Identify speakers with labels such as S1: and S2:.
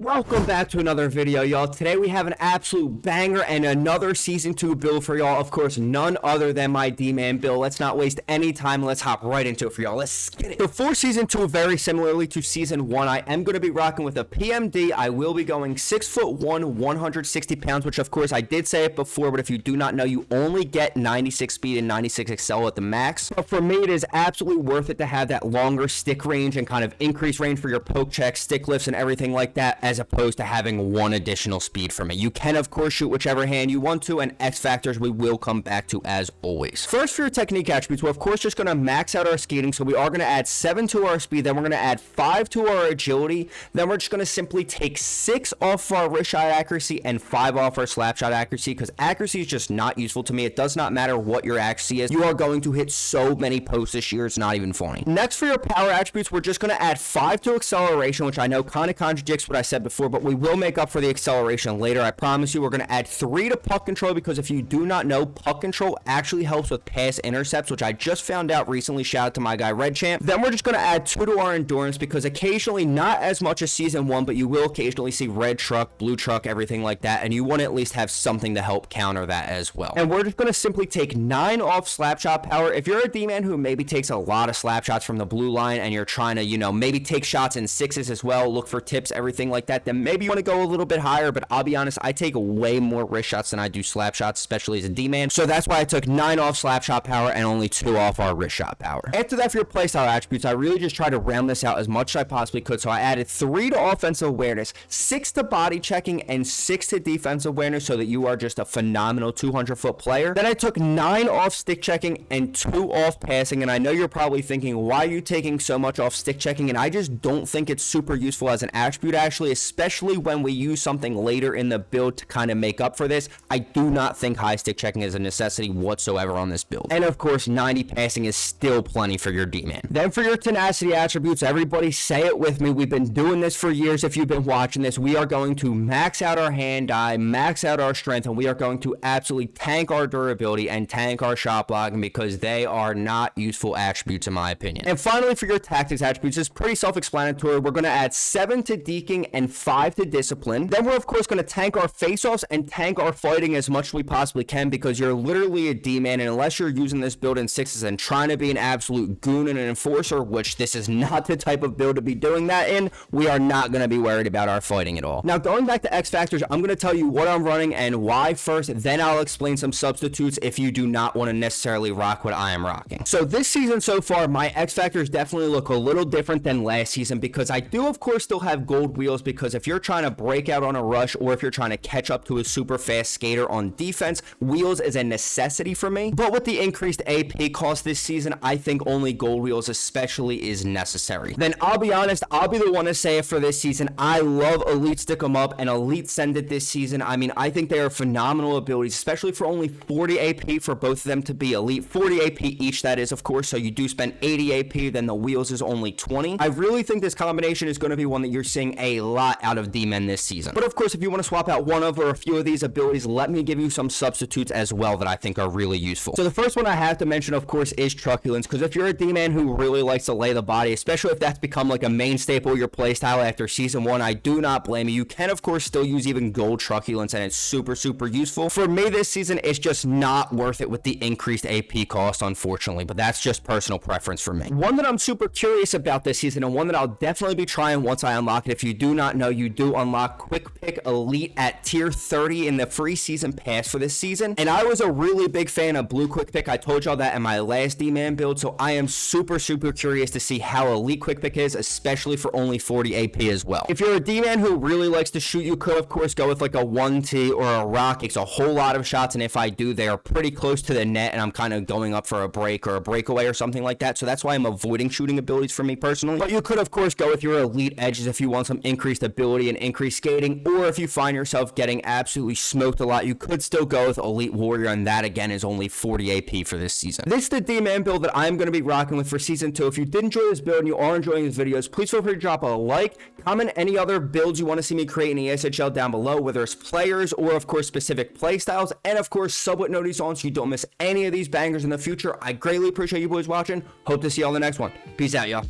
S1: Welcome back to another video, y'all. Today we have an absolute banger and another Season 2 build for y'all. Of course, none other than my D-Man build. Let's not waste any time. Let's hop right into it for y'all. Let's get it. So for Season 2, very similarly to Season 1, I am going to be rocking with a PMD. I will be going 6'1", 160 pounds, which of course I did say it before, but if you do not know, you only get 96 speed and 96 excel at the max. But for me, it is absolutely worth it to have that longer stick range and kind of increased range for your poke checks, stick lifts, and everything like that, as opposed to having one additional speed from it. You can of course shoot whichever hand you want to, and X factors we will come back to as always. First, for your technique attributes, we're of course just going to max out our skating, so we are going to add 7 to our speed, then we're going to add 5 to our agility, then we're just going to simply take 6 off our wrist shot accuracy and 5 off our slap shot accuracy, because accuracy is just not useful to me. It does not matter what your accuracy is, you are going to hit so many posts this year, it's not even funny. Next, for your power attributes, we're just going to add 5 to acceleration, which I know kind of contradicts what I said before, but we will make up for the acceleration later. I promise you. We're going to add 3 to puck control, because if you do not know, puck control actually helps with pass intercepts, which I just found out recently. Shout out to my guy Red Champ. Then we're just going to add 2 to our endurance, because occasionally, not as much as Season 1, but you will occasionally see red truck, blue truck, everything like that, and you want to at least have something to help counter that as well. And we're just going to simply take 9 off slap shot power. If you're a D-man who maybe takes a lot of slap shots from the blue line and you're trying to, maybe take shots in 6s as well, look for tips, everything like that, then maybe you want to go a little bit higher. But I'll be honest, I take way more wrist shots than I do slap shots, especially as a D-man. So that's why I took 9 off slap shot power and only 2 off our wrist shot power. After that, for your playstyle attributes, I really just tried to round this out as much as I possibly could. So I added 3 to offensive awareness, 6 to body checking, and 6 to defensive awareness, so that you are just a phenomenal 200-foot player. Then I took 9 off stick checking and 2 off passing. And I know you're probably thinking, why are you taking so much off stick checking? And I just don't think it's super useful as an attribute, actually, especially when we use something later in the build to kind of make up for this. I do not think high stick checking is a necessity whatsoever on this build. And of course, 90 passing is still plenty for your D-man. Then for your tenacity attributes, everybody say it with me. We've been doing this for years. If you've been watching this, we are going to max out our hand eye, max out our strength, and we are going to absolutely tank our durability and tank our shot blocking, because they are not useful attributes in my opinion. And finally, for your tactics attributes, it's pretty self-explanatory. We're going to add 7 to deking and 5 to discipline. Then we're of course going to tank our face-offs and tank our fighting as much as we possibly can, because you're literally a D-man, and unless you're using this build in 6s and trying to be an absolute goon and an enforcer, which this is not the type of build to be doing that in, we are not going to be worried about our fighting at all. Now, going back to X factors, I'm going to tell you what I'm running and why first, then I'll explain some substitutes if you do not want to necessarily rock what I am rocking. So this season so far, my X factors definitely look a little different than last season, because I do of course still have gold wheels, because if you're trying to break out on a rush, or if you're trying to catch up to a super fast skater on defense, wheels is a necessity for me. But with the increased AP cost this season, I think only gold wheels especially is necessary. Then I'll be honest, I'll be the one to say it for this season. I love Elite Stick 'em Up and Elite Send It this season. I mean, I think they are phenomenal abilities, especially for only 40 AP for both of them to be elite. 40 AP each, that is, of course, so you do spend 80 AP, then the wheels is only 20. I really think this combination is going to be one that you're seeing a lot out of D-men this season. But of course, if you want to swap out one of or a few of these abilities, let me give you some substitutes as well that I think are really useful. So the first one I have to mention, of course, is truculence, because if you're a D-man who really likes to lay the body, especially if that's become like a main staple of your playstyle after Season 1, I do not blame you. You can of course still use even gold truculence, and it's super useful. For me this season, it's just not worth it with the increased AP cost, unfortunately, but that's just personal preference for me. One that I'm super curious about this season, and one that I'll definitely be trying once I unlock it. If you do not know, you do unlock Quick Pick Elite at tier 30 in the free season pass for this season, and I was a really big fan of blue Quick Pick. I told y'all that in my last D-man build, so I am super curious to see how elite Quick Pick is, especially for only 40 AP as well. If you're a D-man who really likes to shoot, you could of course go with like a 1T or a rock. It's a whole lot of shots, and if I do, they are pretty close to the net, and I'm kind of going up for a break or a breakaway or something like that, so that's why I'm avoiding shooting abilities for me personally. But you could of course go with your elite edges if you want some increased ability and increased skating, or if you find yourself getting absolutely smoked a lot, you could still go with elite warrior, and that again is only 40 AP for this season. This is the D-man build that I'm going to be rocking with for Season 2. If you did enjoy this build and you are enjoying these videos, please feel free to drop a like, comment any other builds you want to see me create in the ESHL down below, whether it's players or of course specific playstyles, and of course sub with notice on so you don't miss any of these bangers in the future. I greatly appreciate you boys watching. Hope to see you on the next one. Peace out, y'all.